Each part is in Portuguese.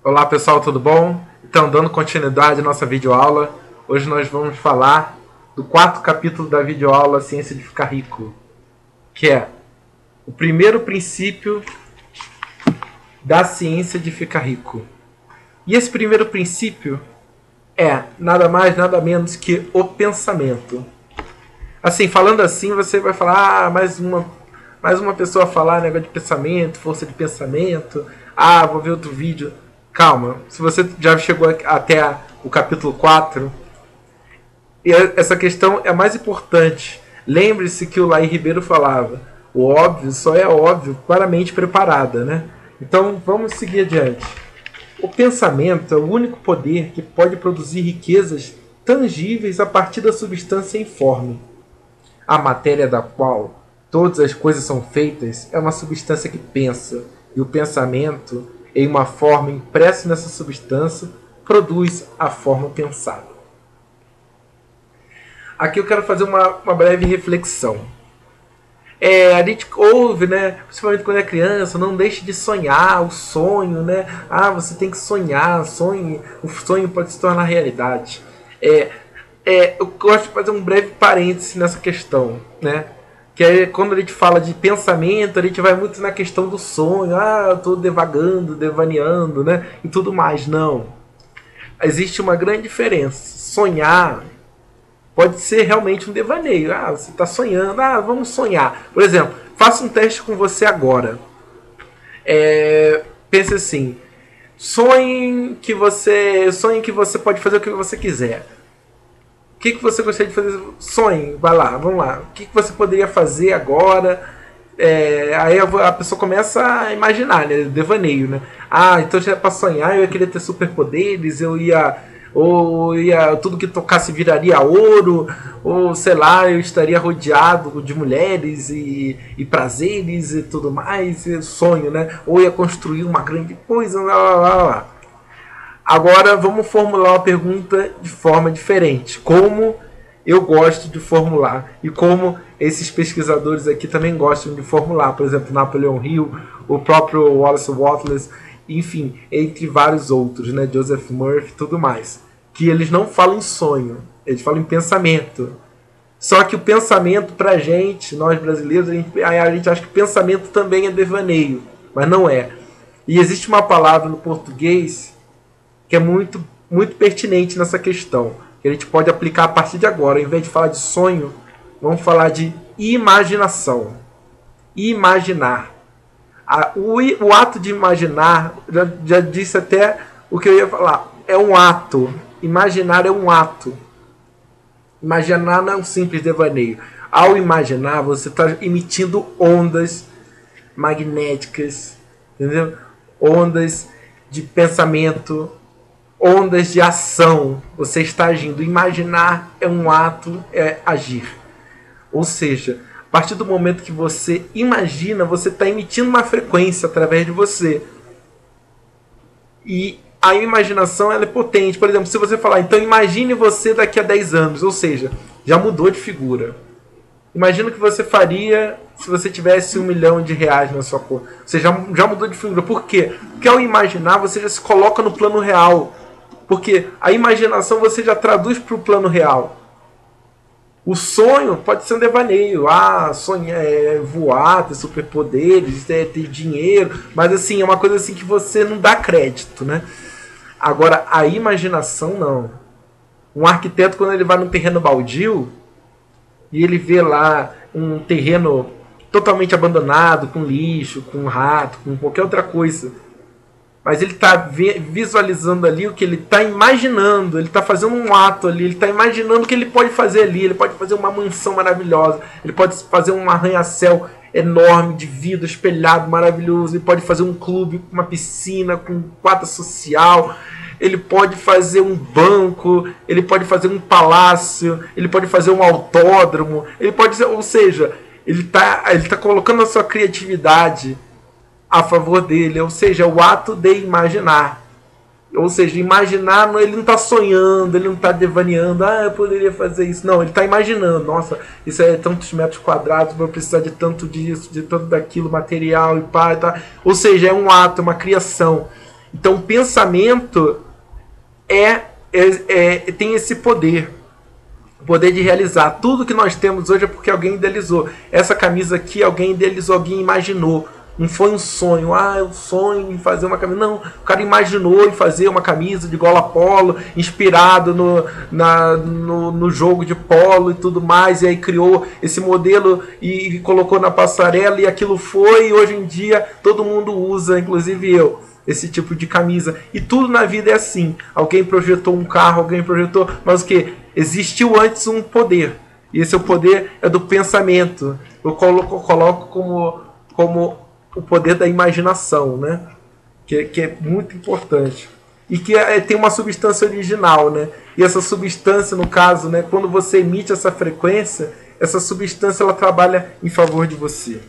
Olá pessoal, tudo bom? Então, dando continuidade à nossa videoaula, hoje nós vamos falar do quarto capítulo da videoaula Ciência de Ficar Rico, que é o primeiro princípio da ciência de ficar rico. E esse primeiro princípio é nada mais, nada menos que o pensamento. Assim, falando assim, você vai falar, mais uma pessoa falar negócio de pensamento, força de pensamento, vou ver outro vídeo. Calma, se você já chegou até o capítulo 4, essa questão é mais importante. Lembre-se que o Laí Ribeiro falava, o óbvio só é óbvio para a mente preparada, né? Então vamos seguir adiante. O pensamento é o único poder que pode produzir riquezas tangíveis a partir da substância informe. A matéria da qual todas as coisas são feitas é uma substância que pensa, e o pensamento, em uma forma impressa nessa substância, produz a forma pensada. Aqui eu quero fazer uma breve reflexão. A gente ouve, né, principalmente quando é criança, não deixe de sonhar, o sonho, né? Você tem que sonhar, sonhe, o sonho pode se tornar realidade. Eu gosto de fazer um breve parêntese nessa questão, né? Que é quando a gente fala de pensamento, a gente vai muito na questão do sonho. Eu estou devagando, devaneando, né? E tudo mais. Não. Existe uma grande diferença. Sonhar pode ser realmente um devaneio. Você está sonhando. Vamos sonhar. Por exemplo, faça um teste com você agora. Pense assim. Sonhe que você pode fazer o que você quiser. O que você gostaria de fazer? Sonhe, vai lá, vamos lá. O que você poderia fazer agora? Aí a pessoa começa a imaginar, né? Devaneio, né? Então já para sonhar eu ia querer ter superpoderes, tudo que tocasse viraria ouro, ou sei lá, eu estaria rodeado de mulheres e prazeres e tudo mais, sonho, né? Ou ia construir uma grande coisa, lá. Agora vamos formular uma pergunta de forma diferente. Como eu gosto de formular e como esses pesquisadores aqui também gostam de formular. Por exemplo, Napoleon Hill, o próprio Wallace Wattles, enfim, entre vários outros, né? Joseph Murphy e tudo mais. Que eles não falam em sonho, eles falam em pensamento. Só que o pensamento pra gente, nós brasileiros, a gente acha que pensamento também é devaneio, mas não é. E existe uma palavra no português que é muito, muito pertinente nessa questão, que a gente pode aplicar a partir de agora. Ao invés de falar de sonho, vamos falar de imaginação. Imaginar. O ato de imaginar, já disse até o que eu ia falar, é um ato. Imaginar é um ato. Imaginar não é um simples devaneio. Ao imaginar, você está emitindo ondas magnéticas, entendeu? Ondas de pensamento, ondas de ação. Você está agindo. Imaginar é um ato, é agir. Ou seja, a partir do momento que você imagina, você está emitindo uma frequência através de você. E a imaginação, ela é potente. Por exemplo, se você falar, então imagine você daqui a 10 anos. Ou seja, já mudou de figura. Imagina o que você faria se você tivesse R$1 milhão na sua conta. Você já mudou de figura. Por quê? Porque ao imaginar, você já se coloca no plano real. Porque a imaginação você já traduz para o plano real. O sonho pode ser um devaneio. Sonhar é voar, ter superpoderes, ter dinheiro. Mas assim, é uma coisa assim que você não dá crédito, né? Agora, a imaginação não. Um arquiteto, quando ele vai num terreno baldio e ele vê lá um terreno totalmente abandonado, com lixo, com rato, com qualquer outra coisa, mas ele está visualizando ali o que ele está imaginando, ele está fazendo um ato ali, ele está imaginando o que ele pode fazer ali, ele pode fazer uma mansão maravilhosa, ele pode fazer um arranha-céu enorme de vidro espelhado, maravilhoso, ele pode fazer um clube com uma piscina, com quadra social, ele pode fazer um banco, ele pode fazer um palácio, ele pode fazer um autódromo, ou seja, ele tá colocando a sua criatividade a favor dele, ou seja, o ato de imaginar. Ou seja, imaginar, ele não está sonhando, ele não está devaneando, eu poderia fazer isso. Não, ele está imaginando, nossa, isso é tantos metros quadrados, vou precisar de tanto disso, de tanto daquilo, material e pá, tá. Ou seja, é um ato, é uma criação. Então o pensamento tem esse poder. O poder de realizar. Tudo que nós temos hoje é porque alguém idealizou. Essa camisa aqui, alguém idealizou, alguém imaginou. Não foi um sonho. Eu sonho em fazer uma camisa. Não, o cara imaginou em fazer uma camisa de gola polo, inspirado no jogo de polo e tudo mais. E aí criou esse modelo e colocou na passarela. E aquilo foi, e hoje em dia todo mundo usa, inclusive eu, esse tipo de camisa. E tudo na vida é assim. Alguém projetou um carro, alguém projetou... Mas o que? Existiu antes um poder. E esse poder é do pensamento. Eu coloco como o poder da imaginação, né? Que é muito importante. E que tem uma substância original, né? E essa substância, no caso, né, quando você emite essa frequência, essa substância ela trabalha em favor de você.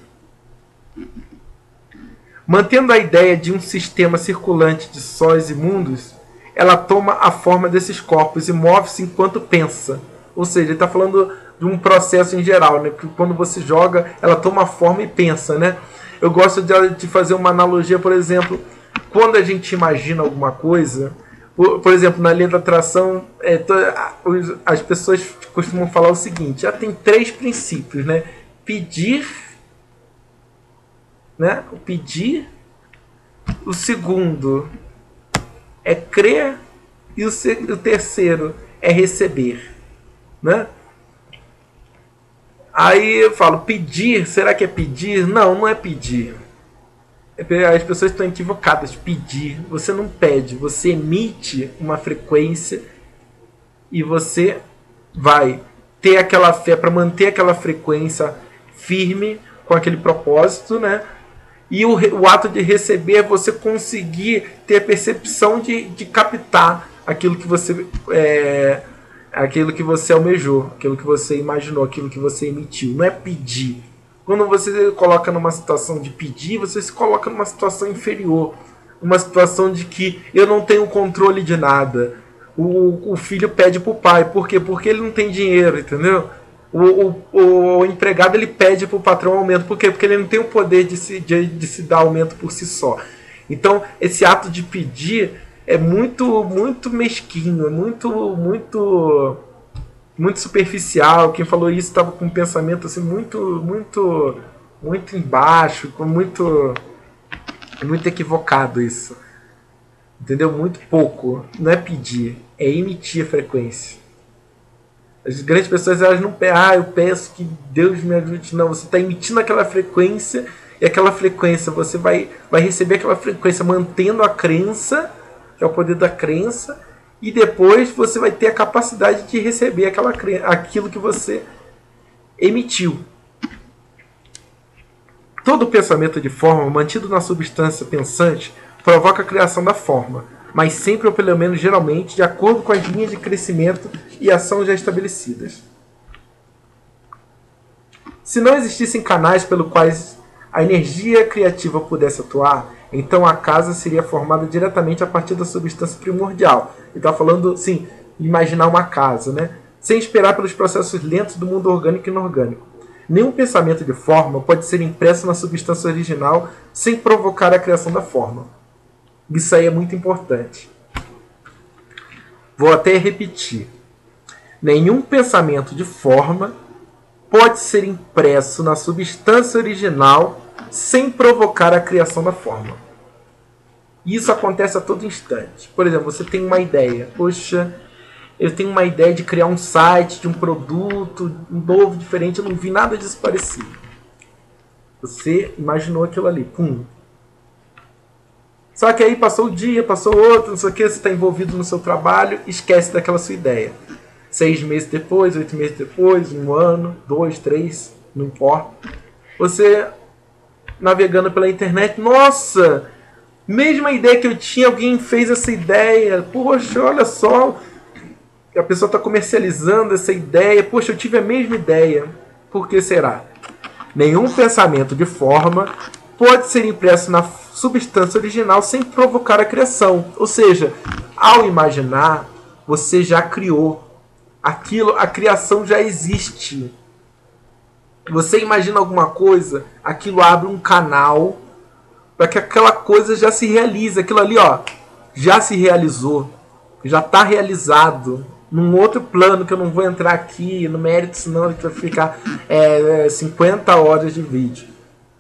Mantendo a ideia de um sistema circulante de sóis e mundos, ela toma a forma desses corpos e move-se enquanto pensa. Ou seja, ele está falando de um processo em geral, né? Que quando você joga, ela toma a forma e pensa, né? Eu gosto de fazer uma analogia, por exemplo, quando a gente imagina alguma coisa, por exemplo, na lei da atração, as pessoas costumam falar o seguinte: já tem 3 princípios, né? Pedir, né? O pedir, o segundo é crer e o terceiro é receber, né? Aí eu falo, pedir, será que é pedir? Não, não é pedir. As pessoas estão equivocadas. Pedir, você não pede, você emite uma frequência e você vai ter aquela fé para manter aquela frequência firme com aquele propósito, né? E o ato de receber é você conseguir ter a percepção de captar aquilo que você aquilo que você almejou, aquilo que você imaginou, aquilo que você emitiu. Não é pedir. Quando você coloca numa situação de pedir, você se coloca numa situação inferior, uma situação de que eu não tenho controle de nada. O filho pede para o pai, por quê? Porque ele não tem dinheiro, entendeu? O empregado ele pede para o patrão aumento, por quê? Porque ele não tem o poder de se dar aumento por si só. Então esse ato de pedir é muito mesquinho, muito superficial. Quem falou isso estava com um pensamento assim muito embaixo, muito equivocado isso. Entendeu? Muito pouco. Não é pedir, é emitir a frequência. As grandes pessoas elas não pedem, eu peço que Deus me ajude. Não, você está emitindo aquela frequência e aquela frequência você vai receber aquela frequência mantendo a crença, que é o poder da crença, e depois você vai ter a capacidade de receber aquilo que você emitiu. Todo pensamento de forma mantido na substância pensante provoca a criação da forma, mas sempre ou pelo menos geralmente de acordo com as linhas de crescimento e ação já estabelecidas. Se não existissem canais pelos quais a energia criativa pudesse atuar, então a casa seria formada diretamente a partir da substância primordial. Ele está falando, sim, imaginar uma casa, né? Sem esperar pelos processos lentos do mundo orgânico e inorgânico. Nenhum pensamento de forma pode ser impresso na substância original sem provocar a criação da forma. Isso aí é muito importante. Vou até repetir. Nenhum pensamento de forma pode ser impresso na substância original sem provocar a criação da forma. Isso acontece a todo instante. Por exemplo, você tem uma ideia. Poxa, eu tenho uma ideia de criar um site, de um produto novo, diferente. Eu não vi nada disso parecido. Você imaginou aquilo ali. Pum. Só que aí passou o dia, passou outro, não sei o que. Você está envolvido no seu trabalho, esquece daquela sua ideia. 6 meses depois, 8 meses depois, 1 ano, 2, 3, não importa. Você navegando pela internet, nossa, mesma ideia que eu tinha, alguém fez essa ideia. Poxa, olha só, a pessoa está comercializando essa ideia. Poxa, eu tive a mesma ideia. Por que será? Nenhum pensamento de forma pode ser impresso na substância original sem provocar a criação. Ou seja, ao imaginar, você já criou. Aquilo, a criação já existe. Você imagina alguma coisa, aquilo abre um canal para que aquela coisa já se realize. Aquilo ali, ó, já se realizou, já está realizado num outro plano que eu não vou entrar aqui no mérito, senão vai ficar 50 horas de vídeo.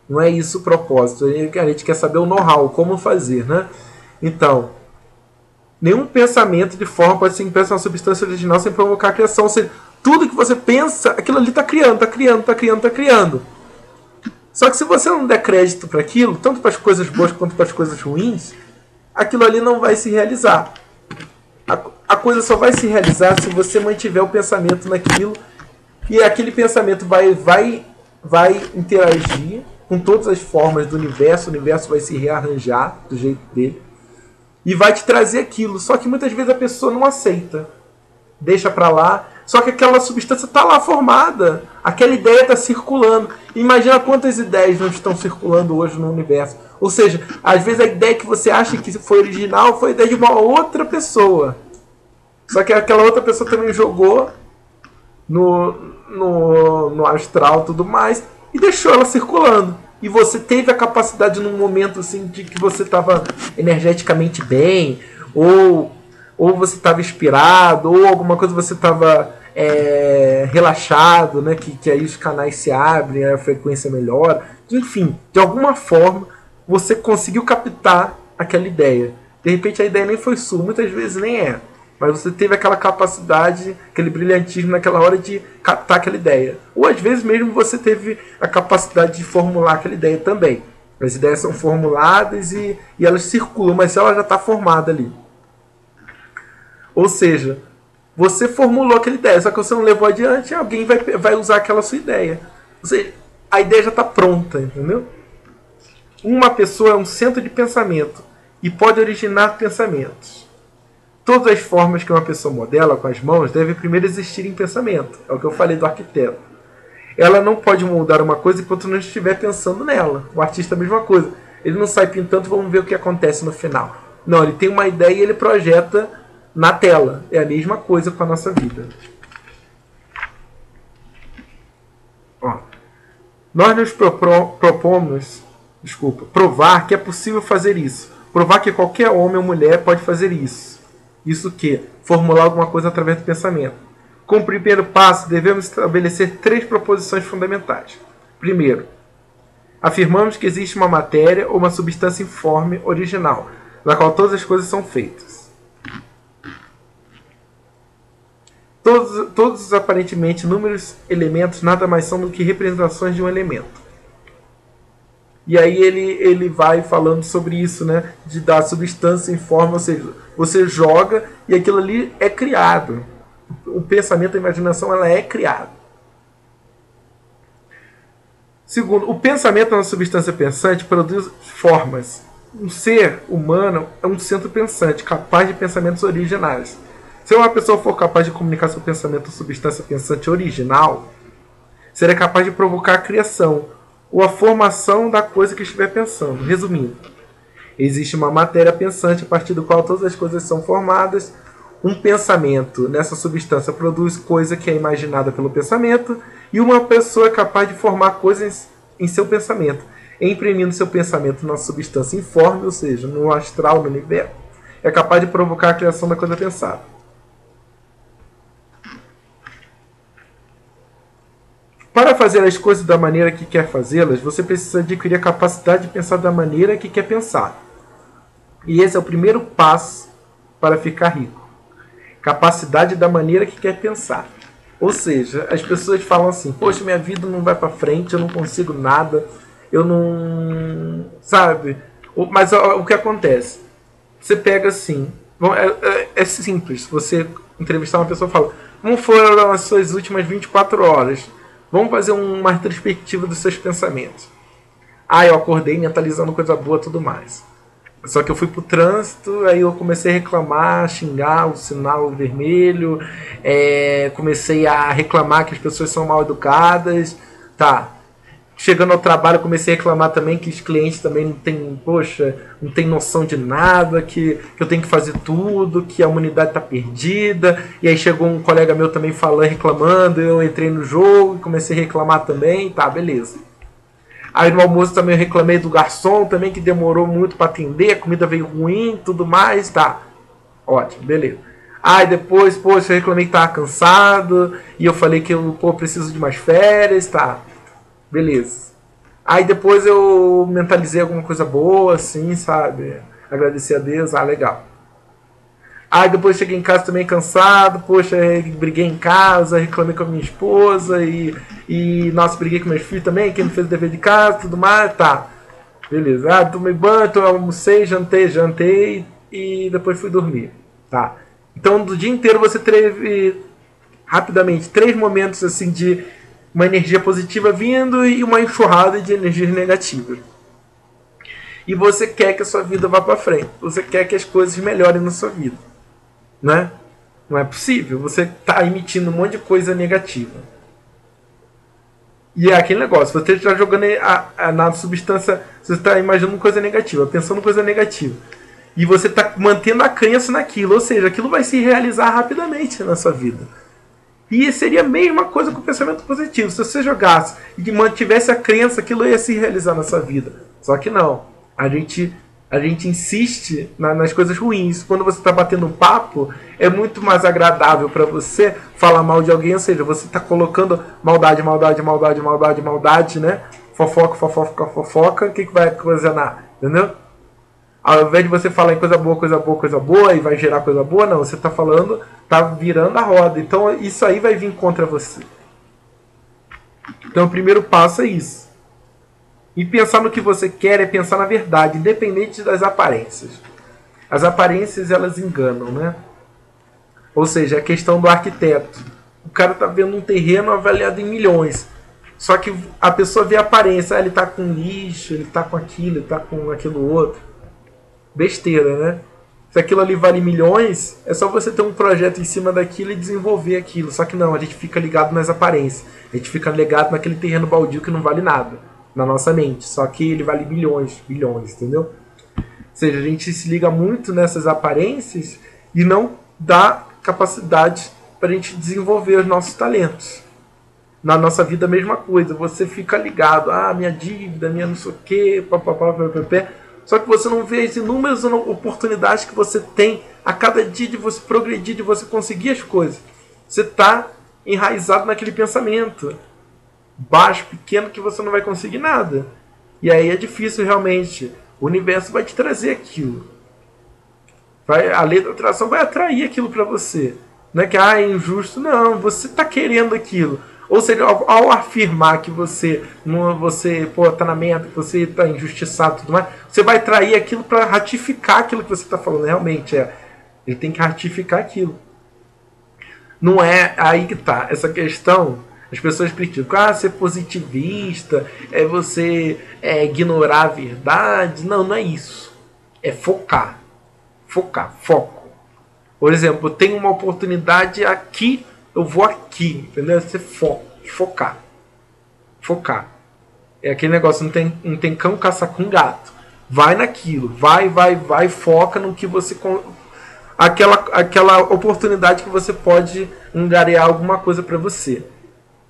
Não é isso o propósito. A gente quer saber o know-how, como fazer, né? Então, nenhum pensamento de forma pode ser impresso na substância original sem provocar a criação. Ou seja, tudo que você pensa, aquilo ali está criando, está criando, está criando, está criando. Só que se você não der crédito para aquilo, tanto para as coisas boas quanto para as coisas ruins, aquilo ali não vai se realizar. A coisa só vai se realizar se você mantiver o pensamento naquilo, e aquele pensamento vai interagir com todas as formas do universo, o universo vai se rearranjar do jeito dele e vai te trazer aquilo. Só que muitas vezes a pessoa não aceita, deixa para lá. Só que aquela substância está lá formada, aquela ideia está circulando. Imagina quantas ideias não estão circulando hoje no universo. Ou seja, às vezes a ideia que você acha que foi original foi a ideia de uma outra pessoa. Só que aquela outra pessoa também jogou no astral e tudo mais e deixou ela circulando. E você teve a capacidade num momento assim de que você estava energeticamente bem, ou você estava inspirado, ou alguma coisa você estava relaxado, né? Que aí os canais se abrem, a frequência melhora. Enfim, de alguma forma você conseguiu captar aquela ideia. De repente a ideia nem foi sua, muitas vezes nem é. Mas você teve aquela capacidade, aquele brilhantismo naquela hora de captar aquela ideia. Ou às vezes mesmo você teve a capacidade de formular aquela ideia também. As ideias são formuladas e elas circulam, mas ela já está formada ali. Ou seja, você formulou aquela ideia, só que você não levou adiante, alguém vai usar aquela sua ideia. Ou seja, a ideia já está pronta, entendeu? Uma pessoa é um centro de pensamento e pode originar pensamentos. Todas as formas que uma pessoa modela com as mãos devem primeiro existir em pensamento. É o que eu falei do arquiteto. Ela não pode moldar uma coisa enquanto não estiver pensando nela. O artista é a mesma coisa. Ele não sai pintando, vamos ver o que acontece no final. Não, ele tem uma ideia e ele projeta na tela. É a mesma coisa com a nossa vida. Ó, nós nos propomos, provar que é possível fazer isso. Provar que qualquer homem ou mulher pode fazer isso. Isso que? Formular alguma coisa através do pensamento. Como primeiro passo, devemos estabelecer 3 proposições fundamentais. Primeiro, afirmamos que existe uma matéria ou uma substância informe original, da qual todas as coisas são feitas. Todos os aparentemente inúmeros elementos nada mais são do que representações de um elemento. E aí ele vai falando sobre isso, né? De dar substância em forma, ou seja, você joga e aquilo ali é criado. O pensamento, a imaginação, ela é criada. Segundo, o pensamento é uma substância pensante, produz formas. Um ser humano é um centro pensante, capaz de pensamentos originais. Se uma pessoa for capaz de comunicar seu pensamento ou substância pensante original, será capaz de provocar a criação ou a formação da coisa que estiver pensando. Resumindo, existe uma matéria pensante a partir do qual todas as coisas são formadas. Um pensamento nessa substância produz coisa que é imaginada pelo pensamento, e uma pessoa é capaz de formar coisas em seu pensamento, imprimindo seu pensamento na substância informe, ou seja, no astral, no universo, é capaz de provocar a criação da coisa pensada. Para fazer as coisas da maneira que quer fazê-las, você precisa adquirir a capacidade de pensar da maneira que quer pensar. E esse é o primeiro passo para ficar rico. Capacidade da maneira que quer pensar. Ou seja, as pessoas falam assim: poxa, minha vida não vai para frente, eu não consigo nada, eu não... Sabe? Mas o que acontece? Você pega assim... É simples. Você entrevistar uma pessoa e fala: como foram as suas últimas 24 horas? Vamos fazer uma retrospectiva dos seus pensamentos. Eu acordei mentalizando coisa boa e tudo mais. Só que eu fui pro trânsito, aí eu comecei a reclamar, xingar o sinal vermelho, comecei a reclamar que as pessoas são mal educadas. Tá. Chegando ao trabalho, comecei a reclamar também que os clientes também não tem noção de nada, que eu tenho que fazer tudo, que a humanidade está perdida. E aí chegou um colega meu também falando, reclamando, eu entrei no jogo e comecei a reclamar também. Tá, beleza. Aí no almoço também eu reclamei do garçom também, que demorou muito para atender, a comida veio ruim, tudo mais, tá. Ótimo, beleza. Aí depois, poxa, eu reclamei que tava cansado, e eu falei que eu, pô, preciso de mais férias, tá. Beleza. Aí depois eu mentalizei alguma coisa boa, assim, sabe? Agradecer a Deus, legal. Aí depois cheguei em casa também cansado, poxa, briguei em casa, reclamei com a minha esposa nossa, briguei com meus filhos também, que não fez o dever de casa, tudo mais, tá. Beleza. Tomei banho, almocei, jantei e depois fui dormir, tá. Então do dia inteiro você teve rapidamente 3 momentos assim de uma energia positiva vindo e uma enxurrada de energias negativas. E você quer que a sua vida vá para frente, você quer que as coisas melhorem na sua vida. Né? Não é possível. Você está emitindo um monte de coisa negativa. E é aquele negócio. Você está jogando na substância. Você está imaginando coisa negativa, pensando coisa negativa. E você está mantendo a crença naquilo. Ou seja, aquilo vai se realizar rapidamente na sua vida. E seria a mesma coisa com o pensamento positivo. Se você jogasse e mantivesse a crença, aquilo ia se realizar na sua vida. Só que não. A gente insiste nas coisas ruins. Quando você está batendo um papo, é muito mais agradável para você falar mal de alguém, ou seja, você está colocando maldade, né? Fofoca, o que vai ocasionar? Entendeu? Ao invés de você falar em coisa boa, e vai gerar coisa boa, não, você está falando, está virando a roda. Então isso aí vai vir contra você. Então o primeiro passo é isso. E pensar no que você quer é pensar na verdade, independente das aparências. As aparências, elas enganam, né? Ou seja, a questão do arquiteto. O cara tá vendo um terreno avaliado em milhões. Só que a pessoa vê a aparência. Ele tá com lixo, ele tá com aquilo, ele tá com aquilo outro. Besteira, né? Se aquilo ali vale milhões, é só você ter um projeto em cima daquilo e desenvolver aquilo. Só que não, a gente fica ligado nas aparências. A gente fica ligado naquele terreno baldio que não vale nada na nossa mente, só que ele vale bilhões, entendeu? Ou seja, a gente se liga muito nessas aparências e não dá capacidade para a gente desenvolver os nossos talentos. Na nossa vida a mesma coisa, você fica ligado, minha dívida, minha não sei o que, só que você não vê as inúmeras oportunidades que você tem a cada dia de você progredir, de você conseguir as coisas. Você está enraizado naquele pensamento baixo, pequeno, que você não vai conseguir nada. E aí é difícil realmente. O universo vai te trazer aquilo. A lei da atração vai atrair aquilo para você. Não é que é injusto, não. Você está querendo aquilo. Ou seja, ao afirmar que você tá na merda, que você está injustiçado e tudo mais, você vai atrair aquilo para ratificar aquilo que você está falando. Realmente ele tem que ratificar aquilo. Não é aí que tá. Essa questão. As pessoas criticam, ser positivista, é você ignorar a verdade. Não, não é isso. É focar. Foco. Por exemplo, eu tenho uma oportunidade aqui, eu vou aqui, entendeu? Você focar. É aquele negócio, não tem cão caçar com gato. Vai naquilo, vai, foca no que você... Aquela oportunidade que você pode angariar alguma coisa para você.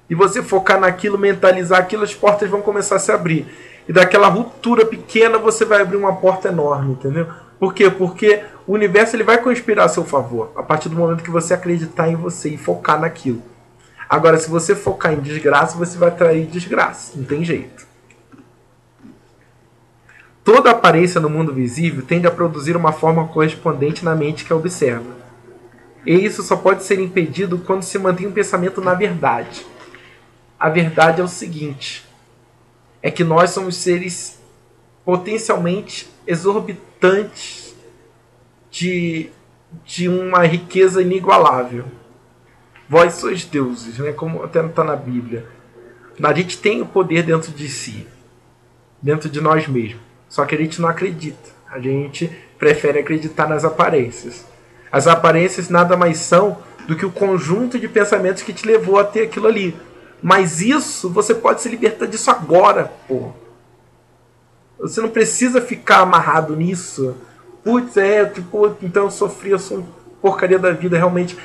E você focar naquilo, mentalizar aquilo, as portas vão começar a se abrir. E daquela ruptura pequena você vai abrir uma porta enorme, entendeu? Por quê? Porque o universo ele vai conspirar a seu favor. A partir do momento que você acreditar em você e focar naquilo. Agora, se você focar em desgraça, você vai atrair desgraça. Não tem jeito. Toda aparência no mundo visível tende a produzir uma forma correspondente na mente que a observa. E isso só pode ser impedido quando se mantém um pensamento na verdade. A verdade é o seguinte, é que nós somos seres potencialmente exorbitantes de uma riqueza inigualável. Vós sois deuses, né? Como até está na Bíblia. A gente tem o poder dentro de si, dentro de nós mesmos. Só que a gente não acredita. A gente prefere acreditar nas aparências. As aparências nada mais são do que o conjunto de pensamentos que te levou a ter aquilo ali. Mas isso, você pode se libertar disso agora, pô. Você não precisa ficar amarrado nisso. Putz, então eu sofri, eu sou porcaria da vida, realmente.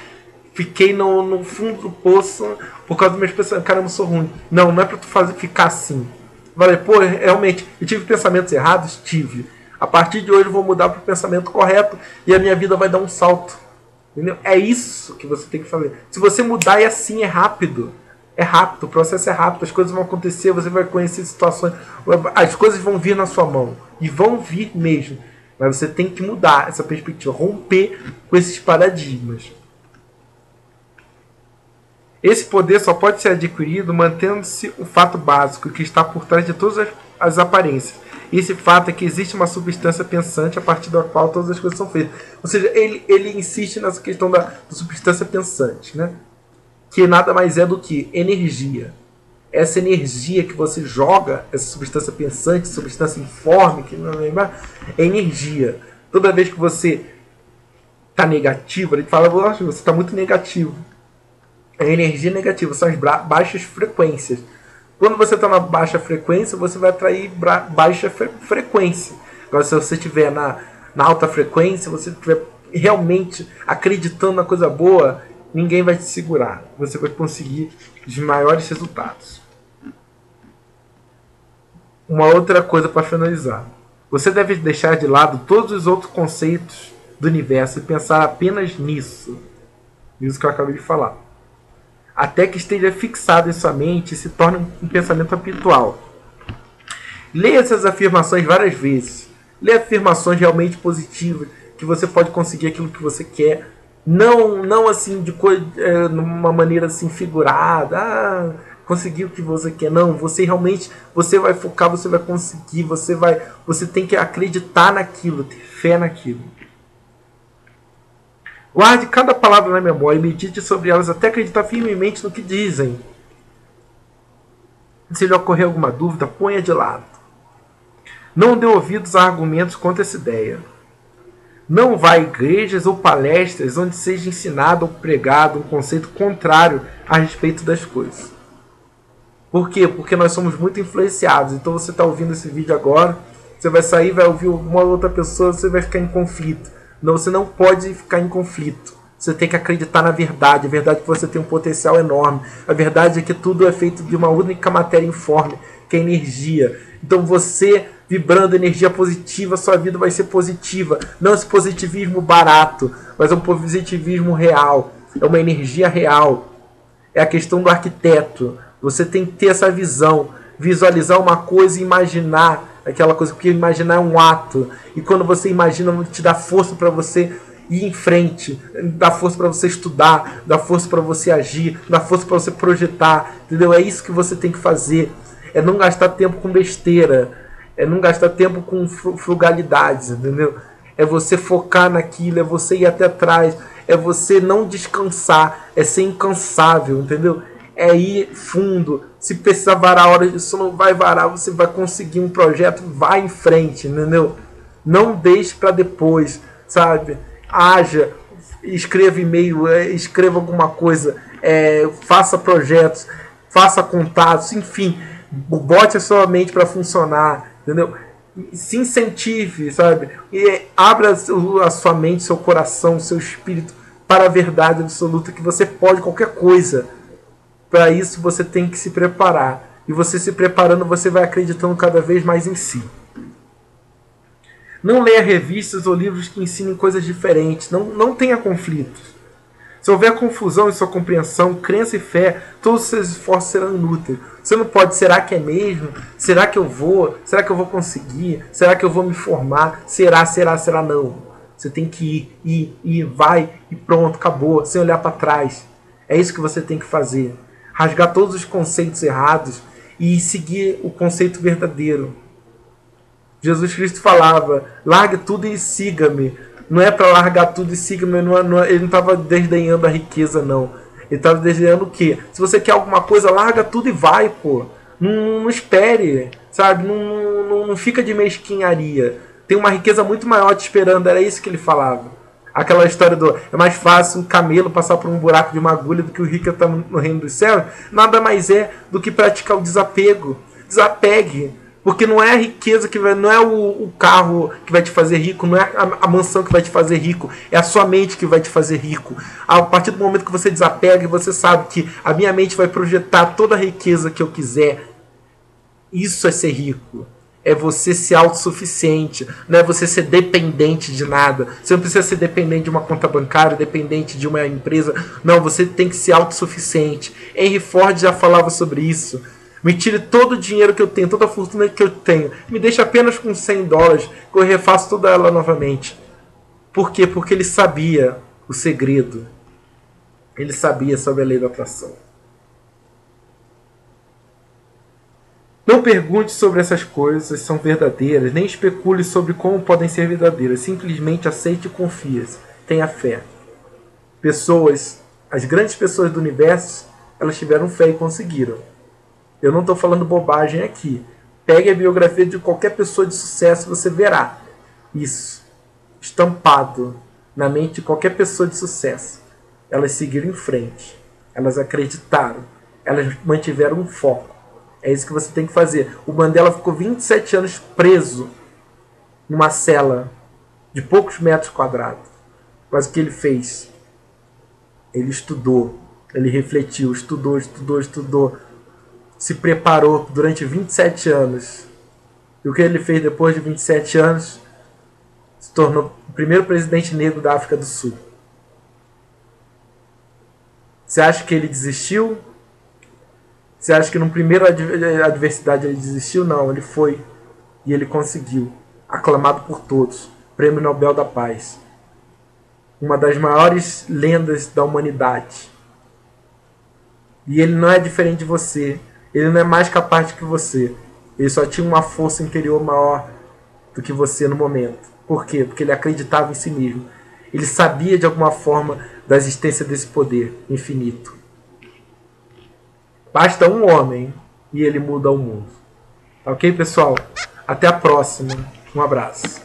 Fiquei no fundo do poço por causa dos meus pensamentos. Cara, eu não sou ruim. Não é pra tu ficar assim. falei, pô, realmente, eu tive pensamentos errados? Tive. A partir de hoje eu vou mudar para o pensamento correto e a minha vida vai dar um salto. Entendeu? É isso que você tem que fazer. Se você mudar, é assim, é rápido. É rápido, o processo é rápido, as coisas vão acontecer, você vai conhecer situações, as coisas vão vir na sua mão. E vão vir mesmo. Mas você tem que mudar essa perspectiva, romper com esses paradigmas. Esse poder só pode ser adquirido mantendo-se o fato básico que está por trás de todas as aparências. E esse fato é que existe uma substância pensante a partir da qual todas as coisas são feitas. Ou seja, ele insiste nessa questão da substância pensante, né? Que nada mais é do que energia. Essa energia que você joga, essa substância pensante, substância informe, que não lembra, é energia. Toda vez que você está negativo, ele fala, você está muito negativo. É energia negativa, são as baixas frequências. Quando você está na baixa frequência, você vai atrair baixa frequência. Agora, se você estiver na alta frequência, você estiver realmente acreditando na coisa boa, ninguém vai te segurar. Você vai conseguir os maiores resultados. Uma outra coisa para finalizar. Você deve deixar de lado todos os outros conceitos do universo e pensar apenas nisso. Isso que eu acabei de falar. Até que esteja fixado em sua mente e se torne um pensamento habitual. Leia essas afirmações várias vezes. Leia afirmações realmente positivas, que você pode conseguir aquilo que você quer. Não assim, de uma maneira assim figurada. Conseguir o que você quer. Não, você realmente, você vai focar, você vai conseguir, você tem que acreditar naquilo, ter fé naquilo. Guarde cada palavra na memória e medite sobre elas até acreditar firmemente no que dizem. Se lhe ocorrer alguma dúvida, ponha de lado. Não dê ouvidos a argumentos contra essa ideia. Não vá a igrejas ou palestras onde seja ensinado ou pregado um conceito contrário a respeito das coisas. Por quê? Porque nós somos muito influenciados. Então você está ouvindo esse vídeo agora, você vai sair, vai ouvir uma outra pessoa, você vai ficar em conflito. Não, você não pode ficar em conflito. Você tem que acreditar na verdade. A verdade é que você tem um potencial enorme. A verdade é que tudo é feito de uma única matéria informe, que é energia. Então você, vibrando energia positiva, sua vida vai ser positiva. Não esse positivismo barato, mas é um positivismo real. É uma energia real. É a questão do arquiteto. Você tem que ter essa visão. Visualizar uma coisa e imaginar aquela coisa, porque imaginar é um ato, e quando você imagina, te dá força para você ir em frente, dá força para você estudar, dá força para você agir, dá força para você projetar, entendeu? É isso que você tem que fazer, é não gastar tempo com besteira, é não gastar tempo com frugalidades, entendeu? É você focar naquilo, é você ir até atrás, é você não descansar, é ser incansável, entendeu? É ir fundo. Se precisar varar a hora, isso não vai varar. Você vai conseguir um projeto, vai em frente, entendeu? Não deixe para depois, sabe? Haja, escreva e-mail, escreva alguma coisa, faça projetos, faça contatos, enfim, bote a sua mente para funcionar, entendeu? Se incentive, sabe? E abra a sua mente, seu coração, seu espírito para a verdade absoluta, que você pode qualquer coisa. Para isso você tem que se preparar. E você se preparando, você vai acreditando cada vez mais em si. Não leia revistas ou livros que ensinem coisas diferentes. Não tenha conflitos. Se houver confusão em sua compreensão, crença e fé, todos os seus esforços serão inúteis. Você não pode, será que é mesmo? Será que eu vou? Será que eu vou conseguir? Será que eu vou me formar? Será não. Você tem que ir, vai e pronto, acabou, sem olhar para trás. É isso que você tem que fazer. Rasgar todos os conceitos errados e seguir o conceito verdadeiro. Jesus Cristo falava, largue tudo e siga-me. Não é para largar tudo e siga-me, ele não estava desdenhando a riqueza, não. Ele estava desdenhando o quê? Se você quer alguma coisa, larga tudo e vai, pô. Não espere, sabe? Não fica de mesquinharia. Tem uma riqueza muito maior te esperando, era isso que ele falava. Aquela história do é mais fácil um camelo passar por um buraco de uma agulha do que o rico estar no reino dos céus. Nada mais é do que praticar o desapego. Desapegue. Porque não é a riqueza que vai, não é o carro que vai te fazer rico, não é a mansão que vai te fazer rico, é a sua mente que vai te fazer rico. A partir do momento que você desapega, você sabe que a minha mente vai projetar toda a riqueza que eu quiser. Isso é ser rico. É você ser autossuficiente. Não é você ser dependente de nada. Você não precisa ser dependente de uma conta bancária, dependente de uma empresa. Não, você tem que ser autossuficiente. Henry Ford já falava sobre isso. Me tire todo o dinheiro que eu tenho, toda a fortuna que eu tenho. Me deixe apenas com $100, que eu refaço toda ela novamente. Por quê? Porque ele sabia o segredo. Ele sabia sobre a lei da atração. Não pergunte sobre essas coisas são verdadeiras, nem especule sobre como podem ser verdadeiras. Simplesmente aceite e confie. Tenha fé. Pessoas, as grandes pessoas do universo, elas tiveram fé e conseguiram. Eu não estou falando bobagem aqui. Pegue a biografia de qualquer pessoa de sucesso e você verá isso estampado na mente de qualquer pessoa de sucesso. Elas seguiram em frente. Elas acreditaram. Elas mantiveram um foco. É isso que você tem que fazer. O Mandela ficou 27 anos preso numa cela de poucos metros quadrados. Mas o que ele fez? Ele estudou. Ele refletiu. Estudou. Se preparou durante 27 anos. E o que ele fez depois de 27 anos? Se tornou o primeiro presidente negro da África do Sul. Você acha que ele desistiu? Você acha que no primeiro adversidade ele desistiu? Não, ele foi. E ele conseguiu. Aclamado por todos. Prêmio Nobel da Paz. Uma das maiores lendas da humanidade. E ele não é diferente de você. Ele não é mais capaz do que você. Ele só tinha uma força interior maior do que você no momento. Por quê? Porque ele acreditava em si mesmo. Ele sabia de alguma forma da existência desse poder infinito. Basta um homem e ele muda o mundo. Ok, pessoal? Até a próxima. Um abraço.